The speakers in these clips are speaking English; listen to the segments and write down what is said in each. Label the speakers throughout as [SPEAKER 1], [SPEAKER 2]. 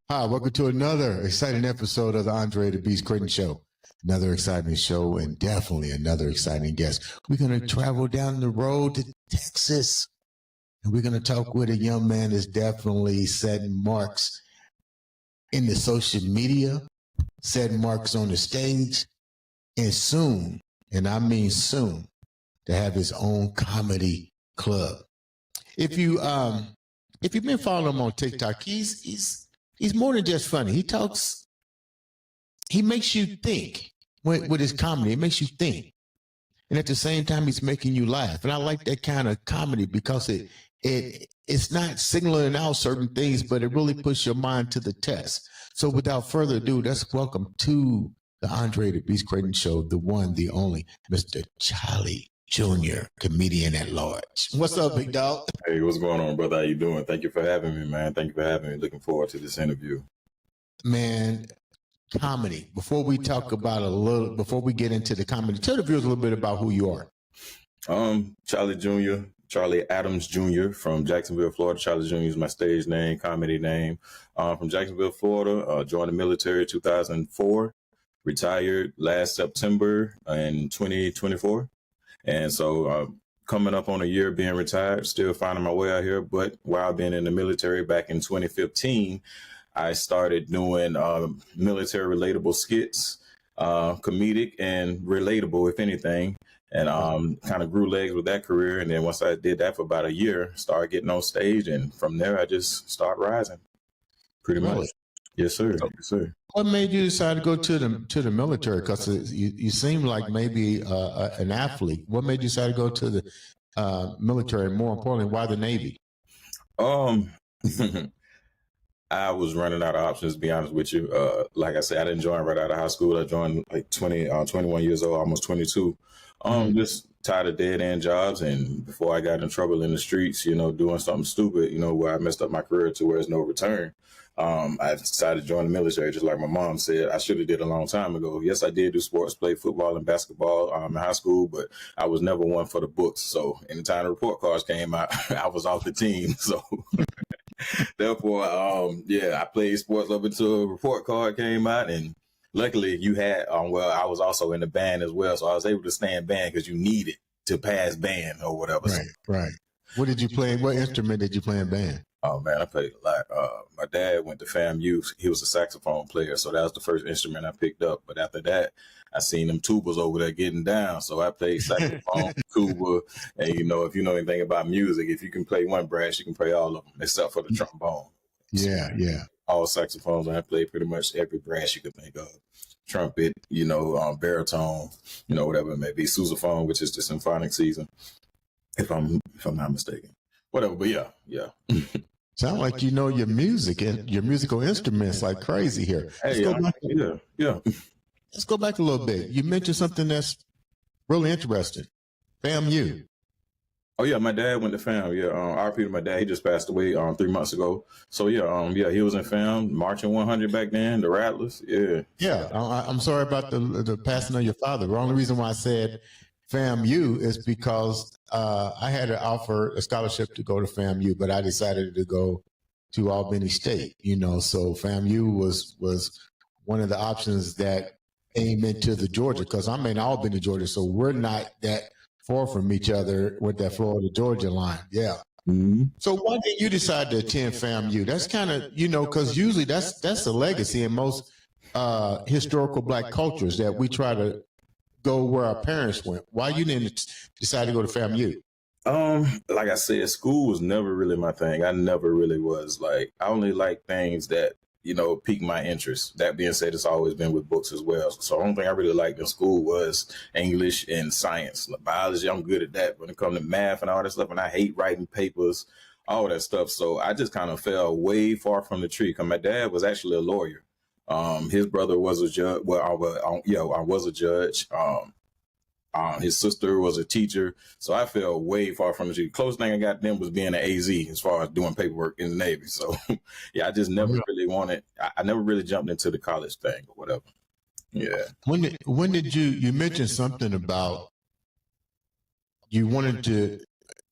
[SPEAKER 1] Hi, welcome to another exciting episode of the Andre The Beast Crayton Show. Another exciting show and definitely another exciting guest. We're going to travel down the road to Texas and we're going to talk with a young man that's definitely setting marks in the social media, setting marks on the stage, and soon, and I mean soon, to have his own comedy club. If you've been following him on TikTok, he's more than just funny. He makes you think with his comedy. It makes you think. And at the same time, he's making you laugh. And I like that kind of comedy because it's not signaling out certain things, but it really puts your mind to the test. So without further ado, let's welcome to the Andre The Beast Crayton Show, the one, the only, Mr. Chalee Jr., comedian at large. What's up, big dog?
[SPEAKER 2] Hey, what's going on, brother? How you doing? Thank you for having me, man. Thank you for having me. Looking forward to this interview.
[SPEAKER 1] Man, comedy. Before we get into the comedy, tell the viewers a little bit about who you are.
[SPEAKER 2] Chalee Jr., Charlie Adams Jr. from Jacksonville, Florida. Chalee Jr. is my stage name, comedy name. From Jacksonville, Florida. Joined the military in 2004. Retired last September in 2024. And so coming up on a year being retired, still finding my way out here. But while being in the military back in 2015, I started doing military relatable skits, comedic and relatable, if anything, and kind of grew legs with that career. And then once I did that for about a year, started getting on stage. And from there, I just started rising pretty much. Yes, sir. Yes, sir.
[SPEAKER 1] What made you decide to go to the military? Because you seem like maybe an athlete. What made you decide to go to the military? More importantly, why the Navy?
[SPEAKER 2] I was running out of options, to be honest with you. Like I said, I didn't join right out of high school. I joined like 21 years old, almost 22. Just tired of dead end jobs. And before I got in trouble in the streets, doing something stupid, where I messed up my career to where there's no return. I decided to join the military, just like my mom said I should have did a long time ago. Yes, I did do sports, played football and basketball in high school, but I was never one for the books. So anytime the report cards came out, I was off the team. So therefore, I played sports up until a report card came out. And luckily you had, I was also in the band as well. So I was able to stay in band because you needed to pass band or whatever.
[SPEAKER 1] Right. What did you play? What instrument did you play in band?
[SPEAKER 2] Oh, man, I played a lot. My dad went to FAMU. He was a saxophone player, so that was the first instrument I picked up. But after that, I seen them tubas over there getting down, so I played saxophone, tuba, and if you know anything about music, if you can play one brass, you can play all of them, except for the trombone.
[SPEAKER 1] Yeah.
[SPEAKER 2] All saxophones, I played pretty much every brass you could think of. Trumpet, baritone, whatever it may be. Sousaphone, which is the symphonic season, if I'm not mistaken. Whatever, but yeah.
[SPEAKER 1] Sound like you know your music and your musical instruments like crazy here.
[SPEAKER 2] Hey, yeah.
[SPEAKER 1] Let's go back a little bit. You mentioned something that's really interesting. FAMU.
[SPEAKER 2] Oh yeah, my dad went to FAM. Yeah, RP to my dad. He just passed away 3 months ago. So he was in FAM, marching 100 back then. The Rattlers. Yeah.
[SPEAKER 1] I'm sorry about the passing of your father. The only reason why I said FAMU is because I had to offer a scholarship to go to FAMU, but I decided to go to Albany State. So FAMU was one of the options that came into the Georgia, because I'm in Albany, Georgia, so we're not that far from each other with that Florida Georgia line. Yeah.
[SPEAKER 2] Mm-hmm.
[SPEAKER 1] So why did you decide to attend FAMU? That's kind of because usually that's a legacy in most historical Black cultures that we try to go where our parents went. Why you didn't decide to go to FAMU?
[SPEAKER 2] Like I said, school was never really my thing. I never really was I only like things that, pique my interest. That being said, it's always been with books as well. So the only thing I really liked in school was English and science. Biology, I'm good at that. When it comes to math and all that stuff, and I hate writing papers, all that stuff. So I just kind of fell way far from the tree, because my dad was actually a lawyer. His brother was a judge. Well, I was a judge. His sister was a teacher. So I fell way far from the tree. Closest thing I got then was being an AZ as far as doing paperwork in the Navy. So I just never really wanted. I never really jumped into the college thing or whatever. Yeah.
[SPEAKER 1] When did you mentioned something about you wanted to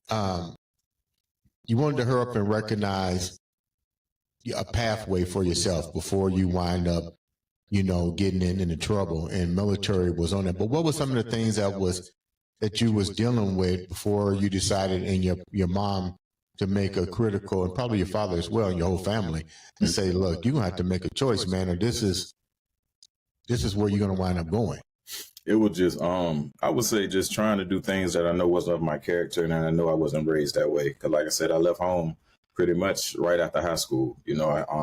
[SPEAKER 1] hurry up and recognize a pathway for yourself before you wind up, getting into trouble, and military was on it. But what were some of the things that you was dealing with before you decided, and your mom, to make a critical, and probably your father as well, and your whole family, to say, look, you're gonna have to make a choice, man, or this is where you're gonna wind up going?
[SPEAKER 2] It was just, I would say, just trying to do things that I know wasn't of my character, and I know I wasn't raised that way. Because, like I said, I left home pretty much right after high school. I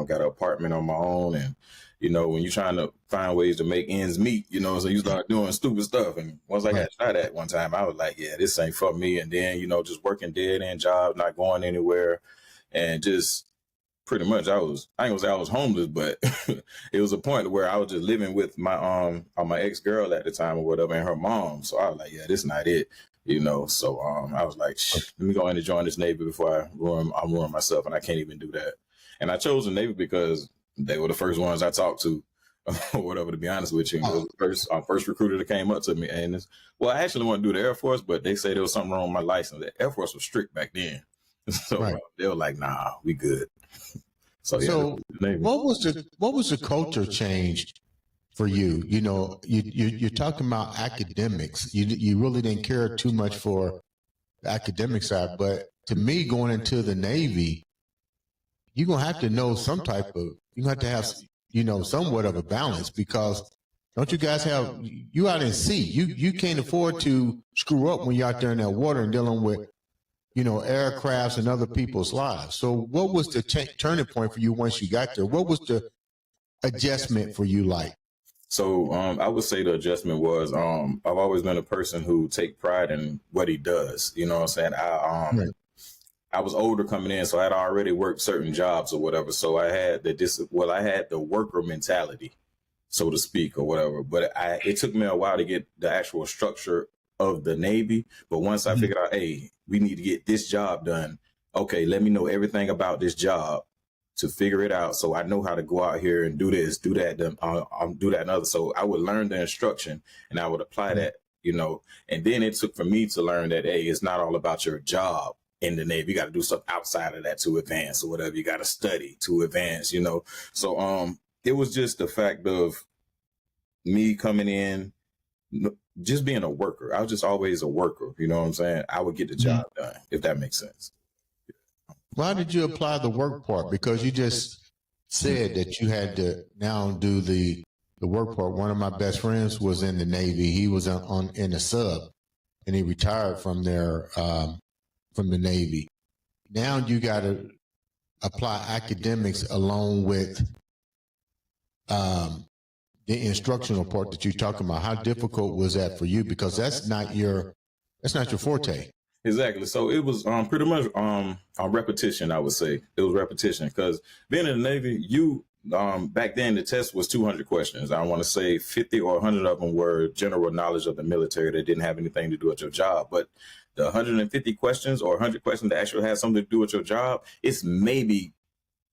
[SPEAKER 2] got an apartment on my own, and when you're trying to find ways to make ends meet, so you start doing stupid stuff. And once I got shot at one time, I was like, yeah, this ain't for me. And then, just working dead end jobs, not going anywhere, and just pretty much I ain't gonna say I was homeless, but it was a point where I was just living with my my ex-girl at the time or whatever, and her mom. So I was like, yeah, this is not it. So I was like, let me go in and join this Navy before I ruin myself, and I can't even do that. And I chose the Navy because they were the first ones I talked to, or whatever, to be honest with you. It was the first recruiter that came up to me. And I actually wanted to do the Air Force, but they said there was something wrong with my license. The Air Force was strict back then. So they were like, nah, we good. So
[SPEAKER 1] what was the culture change for you? You're talking about academics. You really didn't care too much for the academic side, but to me, going into the Navy, you're gonna have to know you have to have somewhat of a balance, because don't you guys you out in sea? You can't afford to screw up when you're out there in that water and dealing with aircrafts and other people's lives. So what was the turning point for you once you got there? What was the adjustment for you like?
[SPEAKER 2] So I would say the adjustment was I've always been a person who take pride in what he does. You know what I'm saying? I was older coming in, so I had already worked certain jobs or whatever. So I had I had the worker mentality, so to speak, or whatever. But it took me a while to get the actual structure of the Navy. But once I figured out, hey, we need to get this job done. Okay, let me know everything about this job to figure it out, so I know how to go out here and do this, do that, do that and other. So I would learn the instruction and I would apply that, And then it took for me to learn that, hey, it's not all about your job in the Navy. You got to do something outside of that to advance, or whatever. You got to study to advance, So it was just the fact of me coming in, just being a worker. I was just always a worker. You know what I'm saying? I would get the job done, if that makes sense.
[SPEAKER 1] Why did you apply the work part? Because you just said that you had to now do the work part. One of my best friends was in the Navy. He was in a sub, and he retired from there, from the Navy. Now you got to apply academics along with the instructional part that you're talking about. How difficult was that for you? Because that's not your forte.
[SPEAKER 2] Exactly. So it was pretty much on repetition, I would say. It was repetition, because being in the Navy, back then the test was 200 questions. I want to say 50 or 100 of them were general knowledge of the military that didn't have anything to do with your job. But the 150 questions or 100 questions that actually had something to do with your job, it's maybe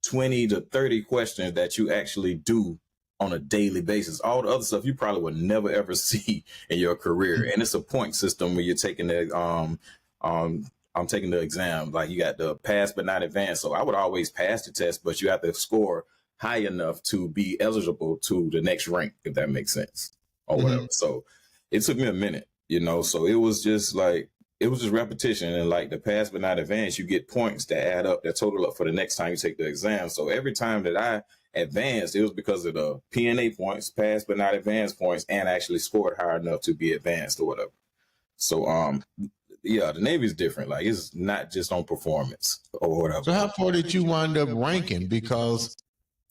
[SPEAKER 2] 20 to 30 questions that you actually do on a daily basis. All the other stuff you probably would never ever see in your career. And it's a point system when you're taking the I'm taking the exam. Like, you got the pass but not advance. So I would always pass the test, but you have to score high enough to be eligible to the next rank, if that makes sense, or whatever. So it took me a minute, so it was just repetition. And like the pass but not advance, you get points that add up, that total up for the next time you take the exam. So every time that I advanced, it was because of the P&A points, pass but not advance points, and actually scored high enough to be advanced or whatever. So yeah, the Navy is different. Like, it's not just on performance or whatever.
[SPEAKER 1] So how far did you wind up ranking? Because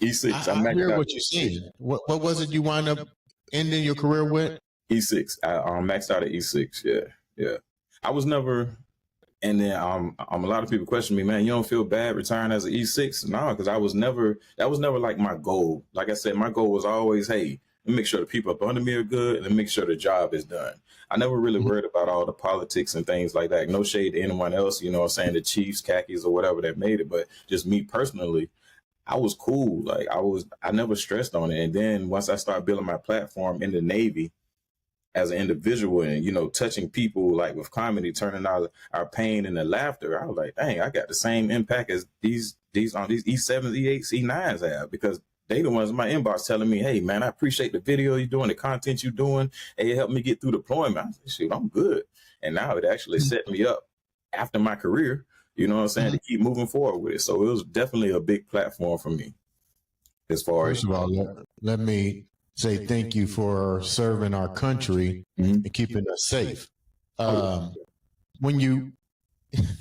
[SPEAKER 2] E6.
[SPEAKER 1] I hear what you're saying. What was it you wind up ending your career with?
[SPEAKER 2] E6. I maxed out at E6. Yeah. I was never, and then a lot of people question me, man, you don't feel bad retiring as an E6? No, because that was never like my goal. Like I said, my goal was always, hey, let me make sure the people up under me are good, and make sure the job is done. I never really worried about all the politics and things like that. No shade to anyone else, what I'm saying, the Chiefs, khakis, or whatever that made it. But just me personally, I was cool. Like, I never stressed on it. And then once I started building my platform in the Navy, as an individual and, you know, touching people like with comedy, turning out our pain into laughter, I was like, dang, I got the same impact as these E7s, E8s, E9s have, because they the ones in my inbox telling me, hey man, I appreciate the video you're doing, the content you're doing. Hey, it helped me get through deployment. I said, shoot, I'm good. And now it actually set me up after my career, you know what I'm saying, to keep moving forward with it. So it was definitely a big platform for me. As far
[SPEAKER 1] First of all, let me say thank you for serving our country and keeping us safe. When you,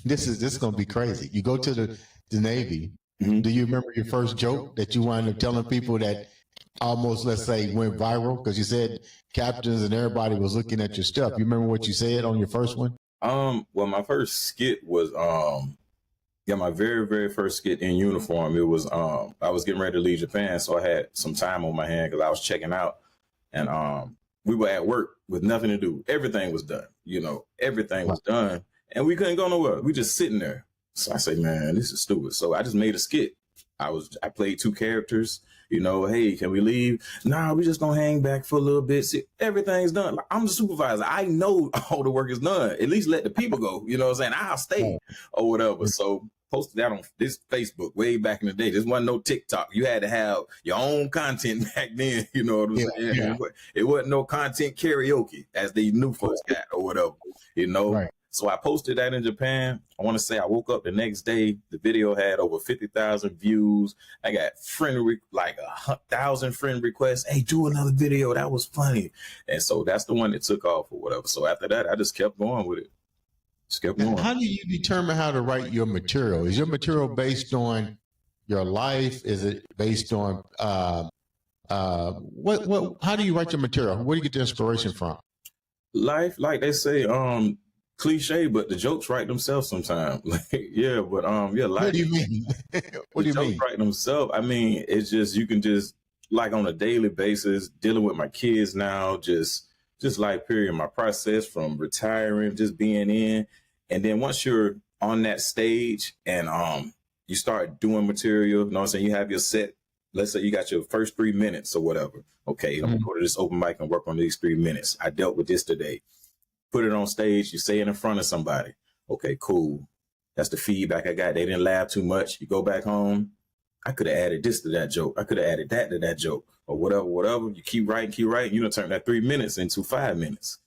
[SPEAKER 1] this is going to be crazy. You go to the Navy. Do you remember your first joke that you wound up telling people that almost, let's say, went viral? Because you said captains and everybody was looking at your stuff. You remember what you said on your first one?
[SPEAKER 2] Well, my first skit was my very, very first skit in uniform. It was I was getting ready to leave Japan, so I had some time on my hand because I was checking out, and we were at work with nothing to do. Everything was done, you know, everything was done, and we couldn't go nowhere. We just sitting there. So I say, man, this is stupid. So I just made a skit. I played two characters. You know, hey, can we leave? Nah, we just gonna hang back for a little bit. See, everything's done. Like, I'm the supervisor. I know all the work is done. At least let the people go. You know what I'm saying? I'll stay or whatever. So posted that on this Facebook way back in the day. There wasn't no TikTok. You had to have your own content back then. You know what I'm saying? Yeah. It wasn't no content karaoke as the new folks got or whatever. You know. Right. So I posted that in Japan. I want to say I woke up the next day. The video had over 50,000 views. I got 1,000 friend requests. Hey, do another video. That was funny. And so that's the one that took off or whatever. So after that, I just kept going with it. Just kept going.
[SPEAKER 1] How do you determine how to write your material? Is your material based on your life? Is it based on how do you write your material? Where do you get the inspiration from?
[SPEAKER 2] Life, like they say, cliche, but the jokes write themselves sometimes. Like, yeah, but yeah, like,
[SPEAKER 1] what do you mean? What do you mean?
[SPEAKER 2] Write themselves. I mean, it's just, you can just, like, on a daily basis, dealing with my kids now, just like, period, my process from retiring, just being in, and then once you're on that stage and you start doing material, you know what I'm saying, you have your set. Let's say you got your first 3 minutes or whatever. Okay, I'm gonna go to this open mic and work on these 3 minutes. I dealt with this today. Put it on stage, you say it in front of somebody. Okay, cool. That's the feedback I got. They didn't laugh too much. You go back home. I could have added this to that joke. I could have added that to that joke or whatever. You keep writing. You done turn that 3 minutes into 5 minutes.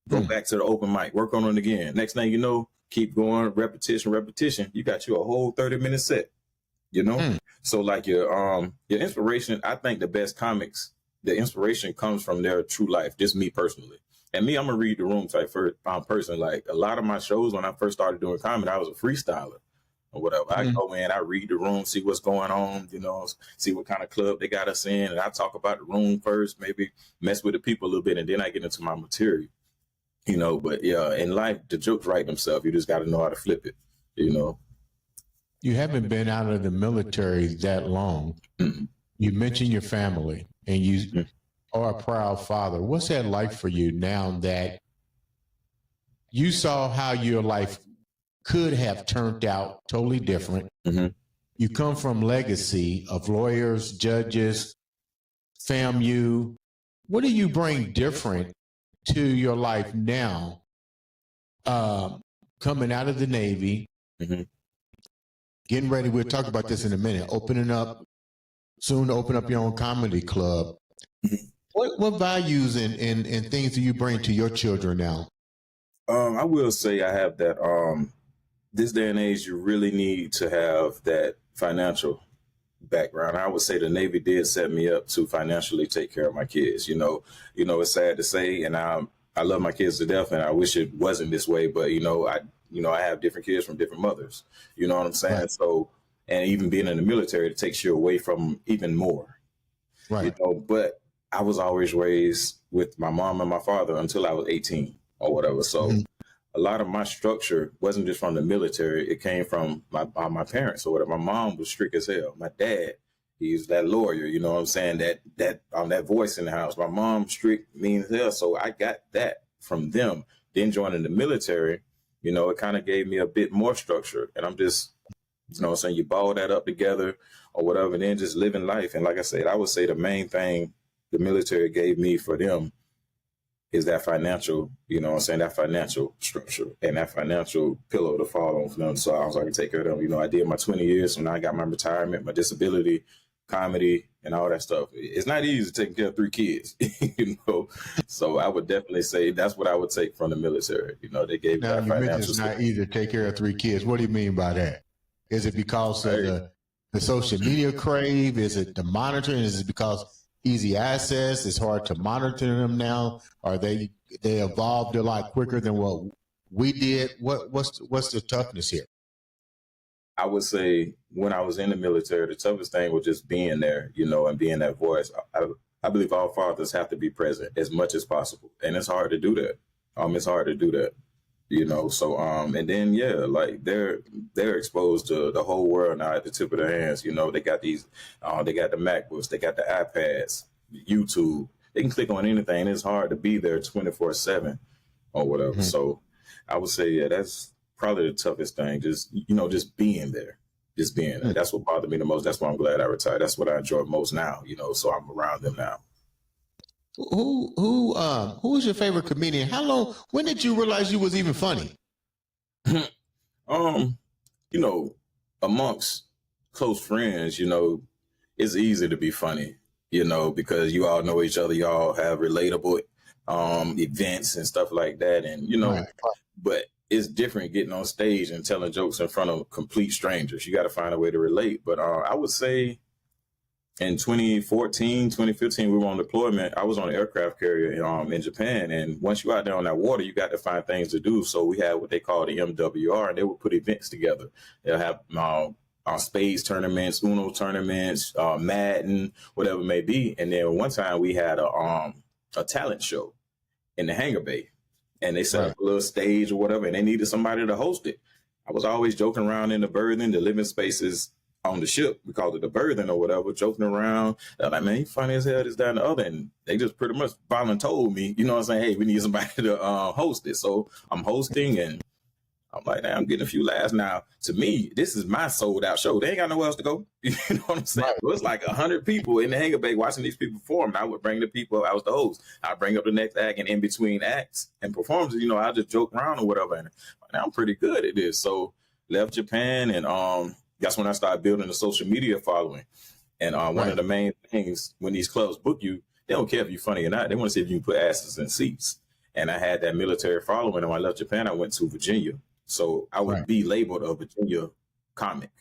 [SPEAKER 2] Go back to the open mic, work on it again. Next thing you know, keep going, repetition. You got you a whole 30-minute set, you know? So like your inspiration, I think the best comics, the inspiration comes from their true life, just me personally. And me, I'm a read the room type person. Like a lot of my shows, when I first started doing comedy, I was a freestyler or whatever. I go in, I read the room, see what's going on, you know, see what kind of club they got us in. And I talk about the room first, maybe mess with the people a little bit, and then I get into my material, you know. But yeah, in life, the jokes write themselves. You just got to know how to flip it, you know.
[SPEAKER 1] You haven't been out of the military that long. You mentioned your family, and you are a proud father. What's that like for you now that you saw how your life could have turned out totally different? You come from legacy of lawyers, judges, FAMU. What do you bring different to your life now, coming out of the Navy, getting ready? We'll talk about this in a minute. Soon to open up your own comedy club. What values and things do you bring to your children now?
[SPEAKER 2] I will say I have that. This day and age, you really need to have that financial background. I would say the Navy did set me up to financially take care of my kids. You know, it's sad to say, and I love my kids to death, and I wish it wasn't this way. But I have different kids from different mothers. You know what I'm saying? Right. So, and even being in the military, it takes you away from even more. Right. You know, but I was always raised with my mom and my father until I was 18 or whatever. So a lot of my structure wasn't just from the military. It came from my parents or whatever. My mom was strict as hell. My dad, he's that lawyer, you know what I'm saying? That voice in the house. My mom strict, mean as hell. So I got that from them. Then joining the military, you know, it kind of gave me a bit more structure. And I'm just, you know what I'm saying, you ball that up together or whatever, and then just living life. And like I said, I would say the main thing the military gave me for them is that financial, you know what I'm saying, that financial structure and that financial pillow to fall on for them. So I was like, take care of them. You know, I did my 20 years, so now I got my retirement, my disability, comedy, and all that stuff. It's not easy taking care of 3 kids, you know. So I would definitely say that's what I would take from the military. You know, they gave
[SPEAKER 1] Now,
[SPEAKER 2] that
[SPEAKER 1] you mentioned
[SPEAKER 2] financial
[SPEAKER 1] it's not easy to take care of 3 kids. What do you mean by that? Is it because of the social media crave? Is it the monitoring? Is it because easy access? It's hard to monitor them now? Are they evolved a lot quicker than what we did? What's the toughness here?
[SPEAKER 2] I would say when I was in the military, the toughest thing was just being there, you know, and being that voice. I believe all fathers have to be present as much as possible, and it's hard to do that. It's hard to do that, you know. So and then like they're exposed to the whole world now at the tip of their hands. You know, they got these, they got the MacBooks, they got the iPads, YouTube. They can click on anything. It's hard to be there 24/7 or whatever. Mm-hmm. So I would say, that's probably the toughest thing. Just, you know, just being there. Just being there. That's what bothered me the most. That's why I'm glad I retired. That's what I enjoy most now, you know, so I'm around them now.
[SPEAKER 1] Who was your favorite comedian? When did you realize you was even funny?
[SPEAKER 2] You know, amongst close friends, you know, it's easy to be funny, you know, because you all know each other, y'all have relatable events and stuff like that. And, you know, right. But it's different getting on stage and telling jokes in front of complete strangers. You got to find a way to relate. But I would say in 2014, 2015, we were on deployment. I was on an aircraft carrier in Japan. And once you're out there on that water, you got to find things to do. So we had what they call the MWR, and they would put events together. They'll have spades tournaments, Uno tournaments, Madden, whatever it may be. And then one time we had a talent show in the hangar bay. And they set up a little stage or whatever, and they needed somebody to host it. I was always joking around in the berthing, the living spaces on the ship. We called it the berthing or whatever, joking around. They're like, man, you funny as hell, this, that, and the other. And they just pretty much volunteered me, you know what I'm saying? Hey, we need somebody to host it. So I'm hosting, and I'm like, nah, I'm getting a few laughs now. To me, this is my sold out show. They ain't got nowhere else to go. You know what I'm saying? Right. It was like 100 people in the hangar bay watching these people perform. I would bring the people. I was the host. I'd bring up the next act, and in between acts and performances, you know, I just joke around or whatever. And I'm pretty good at this. So left Japan, and that's when I started building a social media following. And one of the main things when these clubs book you, they don't care if you're funny or not. They want to see if you can put asses in seats. And I had that military following. And when I left Japan, I went to Virginia. So I would be labeled a Virginia comic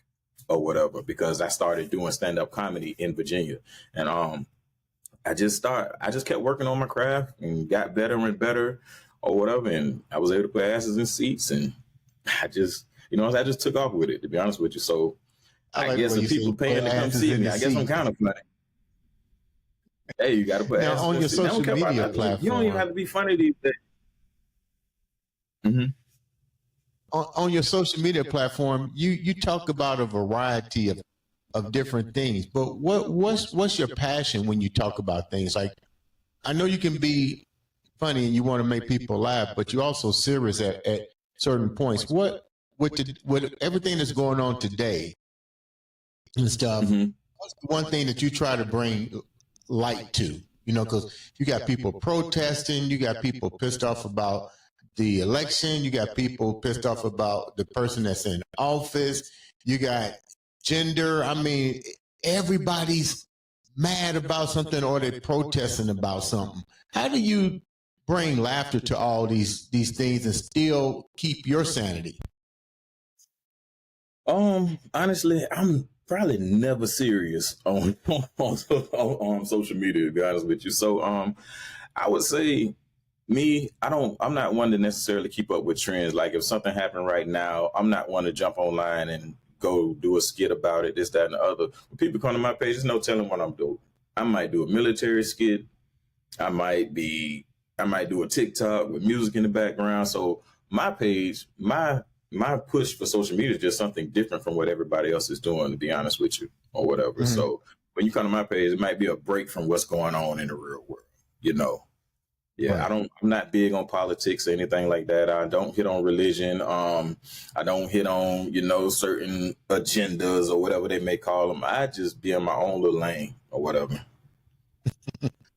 [SPEAKER 2] or whatever, because I started doing stand-up comedy in Virginia. And I just kept working on my craft and got better and better or whatever. And I was able to put asses in seats, and I just took off with it, to be honest with you. So I guess if people paying to come see me, I guess I'm kind of funny. Hey, you got to put asses
[SPEAKER 1] on your social media platform.
[SPEAKER 2] You don't even have to be funny these days. Mm-hmm.
[SPEAKER 1] On your social media platform, you talk about a variety of different things, but what's your passion when you talk about things? Like, I know you can be funny and you want to make people laugh, but you're also serious at certain points. What everything that's going on today and stuff, what's the one thing that you try to bring light to? You know, because you got people protesting, you got people pissed off about the election, you got people pissed off about the person that's in office, you got gender. I mean, everybody's mad about something, or they're protesting about something. How do you bring laughter to all these things and still keep your sanity?
[SPEAKER 2] Honestly, I'm probably never serious on social media, to be honest with you. So I would say, I'm not one to necessarily keep up with trends. Like, if something happened right now, I'm not one to jump online and go do a skit about it, this, that, and the other. When people come to my page, there's no telling what I'm doing. I might do a military skit. I might do a TikTok with music in the background. So my page, my push for social media is just something different from what everybody else is doing, to be honest with you, or whatever. Mm-hmm. So when you come to my page, it might be a break from what's going on in the real world, you know. Yeah, right. I'm not big on politics or anything like that. I don't hit on religion. I don't hit on, you know, certain agendas or whatever they may call them. I just be in my own little lane or whatever.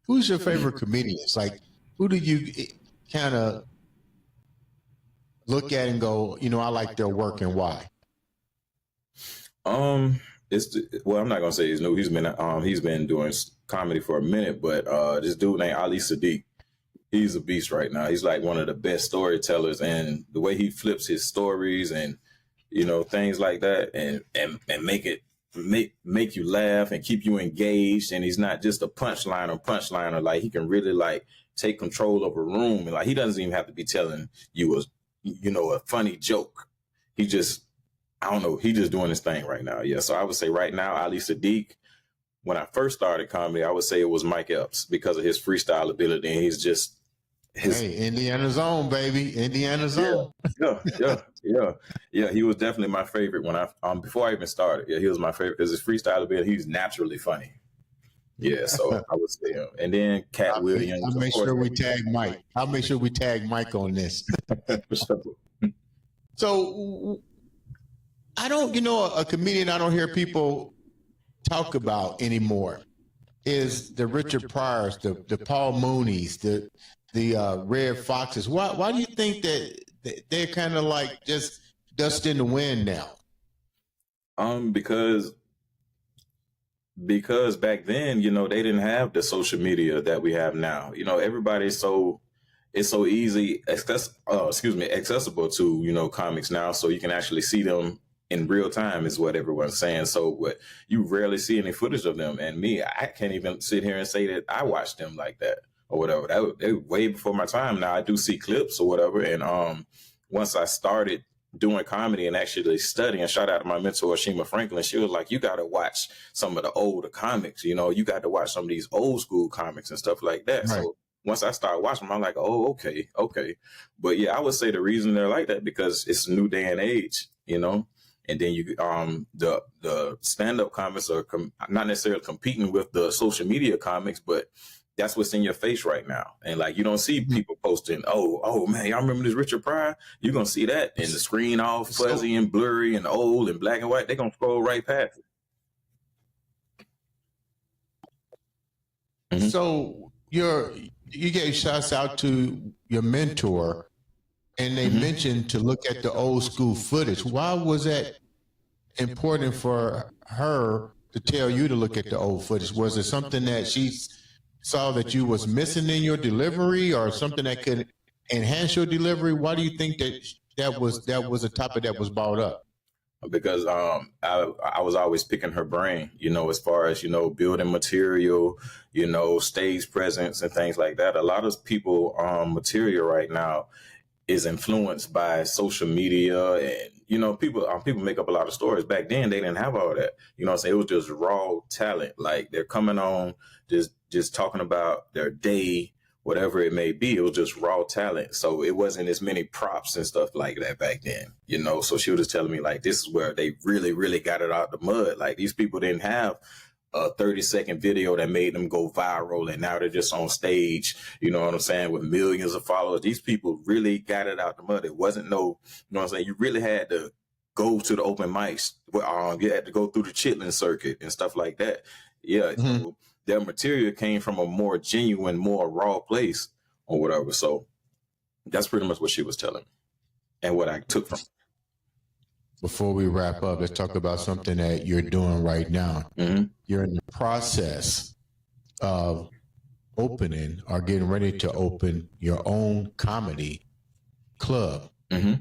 [SPEAKER 1] Who's your favorite comedians? Like, who do you kind of look at and go, I like their work and why?
[SPEAKER 2] Well, I'm not gonna say he's new. He's been doing comedy for a minute, but this dude named Ali Sadiq, he's a beast right now. He's like one of the best storytellers, and the way he flips his stories and things like that, and make you laugh and keep you engaged. And he's not just a punchliner. Like he can really like take control of a room, and like he doesn't even have to be telling you a funny joke. He just I don't know. He just doing his thing right now. Yeah. So I would say right now, Ali Sadiq. When I first started comedy, I would say it was Mike Epps because of his freestyle ability. And he's just
[SPEAKER 1] Indiana Zone, baby. Indiana Zone.
[SPEAKER 2] Yeah. He was definitely my favorite when before I even started. Yeah, he was my favorite because his freestyle ability, he's naturally funny. Yeah, so I would say him. And then Cat Williams.
[SPEAKER 1] I'll make sure we tag Mike. I'll make sure we tag Mike on this. So I don't, a comedian I don't hear people talk about anymore is the Richard Pryors, the Paul Mooney's, the Red Foxes. Why do you think that they're kind of like just dust in the wind now?
[SPEAKER 2] Because back then, they didn't have the social media that we have now. Everybody's it's so easy, accessible to, comics now. So you can actually see them in real time is what everyone's saying. So you rarely see any footage of them. And me, I can't even sit here and say that I watched them like that or whatever. They were way before my time. Now I do see clips or whatever. And once I started doing comedy and actually studying, shout out to my mentor, Shima Franklin, she was like, you got to watch some of the older comics. You got to watch some of these old school comics and stuff like that. Right. So once I started watching them, I'm like, oh, okay. But yeah, I would say the reason they're like that because it's a new day and age, And then the stand-up comics are not necessarily competing with the social media comics, but that's what's in your face right now. And like you don't see people posting, oh man, y'all remember this Richard Pryor? You're gonna see that and the screen all fuzzy and blurry and old and black and white. They're gonna scroll right past it.
[SPEAKER 1] Mm-hmm. So you gave shouts out to your mentor. And they mentioned to look at the old school footage. Why was that important for her to tell you to look at the old footage? Was it something that she saw that you was missing in your delivery or something that could enhance your delivery? Why do you think that was a topic that was brought up?
[SPEAKER 2] Because I was always picking her brain, as far as, building material, stage presence and things like that. A lot of people material right now is influenced by social media and, people make up a lot of stories. Back then, they didn't have all that. What I'm saying? It was just raw talent. Like they're coming on, just talking about their day, whatever it may be. It was just raw talent. So it wasn't as many props and stuff like that back then, So she was just telling me like, this is where they really, really got it out the mud. Like these people didn't have a 30-second video that made them go viral and now they're just on stage, you know what I'm saying, with millions of followers. These people really got it out the mud. It wasn't you really had to go to the open mics. You had to go through the chitlin circuit and stuff like that. Yeah. Mm-hmm. So their material came from a more genuine, more raw place or whatever. So that's pretty much what she was telling me and what I took from it.
[SPEAKER 1] Before we wrap up, let's talk about something that you're doing right now. Mm-hmm. You're in the process of opening or getting ready to open your own comedy club. Mm-hmm.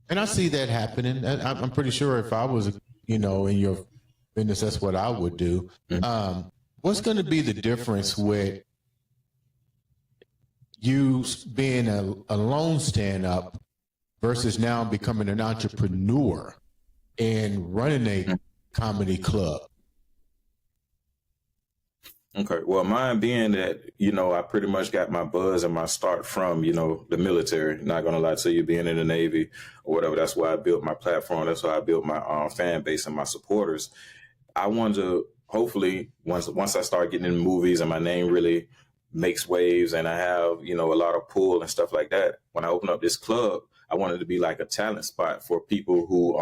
[SPEAKER 1] And I see that happening. I'm pretty sure if I was, in your business, that's what I would do. Mm-hmm. What's going to be the difference with you being a lone stand-up versus now becoming an entrepreneur and running a comedy club?
[SPEAKER 2] Okay. Well, mine being that, I pretty much got my buzz and my start from, the military. Not going to lie to you, being in the Navy or whatever. That's why I built my platform. That's why I built my fan base and my supporters. I wanted to hopefully once I start getting in movies and my name really makes waves and I have, a lot of pull and stuff like that. When I open up this club, I wanted to be like a talent spot for people who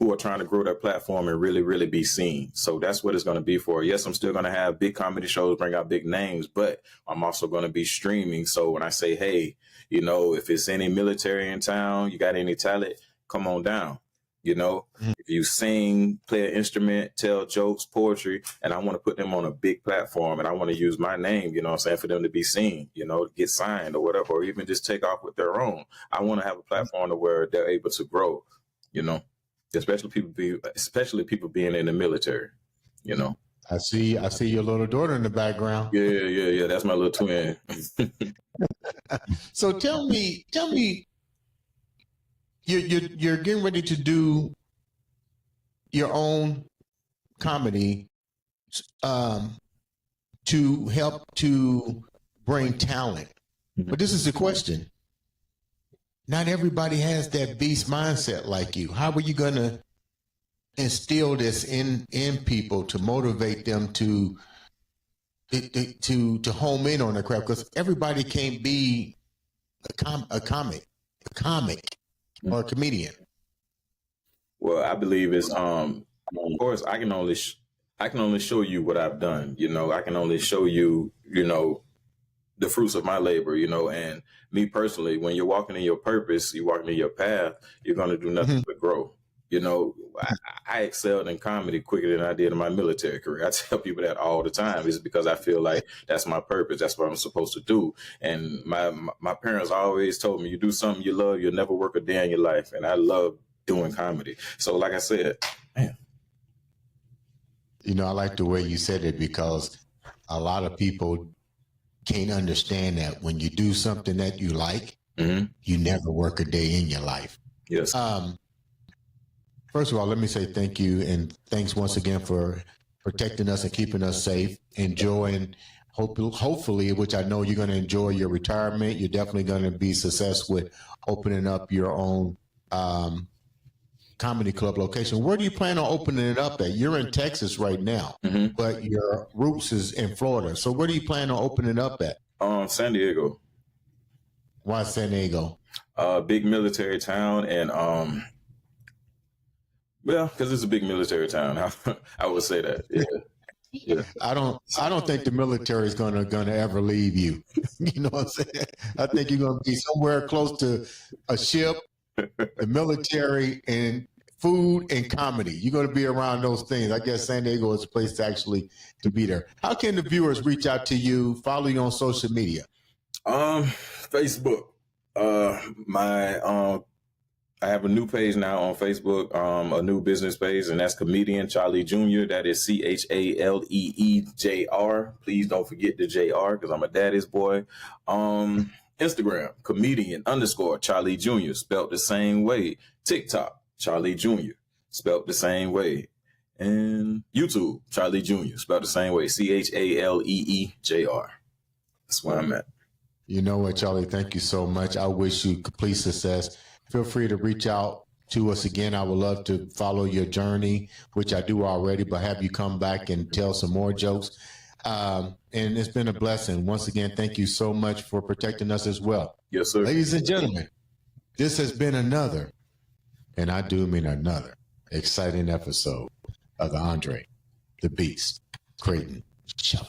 [SPEAKER 2] who are trying to grow their platform and really, really be seen. So that's what it's going to be for. Yes, I'm still going to have big comedy shows, bring out big names, but I'm also going to be streaming. So when I say, hey, you know, if it's any military in town, you got any talent, come on down. You know, if you sing, play an instrument, tell jokes, poetry, and I want to put them on a big platform and I want to use my name, you know what I'm saying, for them to be seen, you know, get signed or whatever, or even just take off with their own. I want to have a platform to where they're able to grow, you know, especially people being in the military, you know.
[SPEAKER 1] I see your little daughter in the background.
[SPEAKER 2] Yeah. That's my little twin.
[SPEAKER 1] So tell me, you're getting ready to do your own comedy to help to bring talent. But this is the question. Not everybody has that beast mindset like you. How are you going to instill this in people to motivate them to home in on their craft? Because everybody can't be a comic or a comedian.
[SPEAKER 2] Well, I believe it's of course I can only show you what I've done. You know, I can only show you, you know, the fruits of my labor, you know, and me personally, when you're walking in your purpose, you're walking in your path, you're going to do nothing but grow. You know, I excelled in comedy quicker than I did in my military career. I tell people that all the time. It's because I feel like that's my purpose. That's what I'm supposed to do. And my parents always told me, you do something you love, you'll never work a day in your life. And I love doing comedy. So like I said, man.
[SPEAKER 1] You know, I like the way you said it, because a lot of people can't understand that when you do something that you like, you never work a day in your life.
[SPEAKER 2] Yes.
[SPEAKER 1] First of all, let me say thank you, and thanks once again for protecting us and keeping us safe, enjoying, hopefully, which I know you're going to enjoy your retirement. You're definitely going to be successful with opening up your own comedy club location. Where do you plan on opening it up at? You're in Texas right now, but your roots is in Florida. So where do you plan on opening it up at?
[SPEAKER 2] San Diego.
[SPEAKER 1] Why San Diego?
[SPEAKER 2] Big military town, and well, because it's a big military town. I would say that. Yeah.
[SPEAKER 1] I don't think the military is gonna ever leave you. You know what I'm saying? I think you're gonna be somewhere close to a ship, the military, and food and comedy. You're gonna be around those things. I guess San Diego is a place to be there. How can the viewers reach out to you, follow you on social media?
[SPEAKER 2] Facebook. I have a new page now on Facebook, a new business page, and that's Comedian Chalee Jr. That is CHALEEJR. Please don't forget the JR, because I'm a daddy's boy. Instagram, comedian_Chalee Jr. spelled the same way. TikTok, Chalee Jr. spelled the same way. And YouTube, Chalee Jr. spelled the same way. CHALEEJR. That's where I'm at.
[SPEAKER 1] You know what, Charlie? Thank you so much. I wish you complete success. Feel free to reach out to us again. I would love to follow your journey, which I do already, but have you come back and tell some more jokes. And it's been a blessing. Once again, thank you so much for protecting us as well.
[SPEAKER 2] Yes, sir.
[SPEAKER 1] Ladies and gentlemen, this has been another, and I do mean another, exciting episode of the Andre the Beast Crayton Show.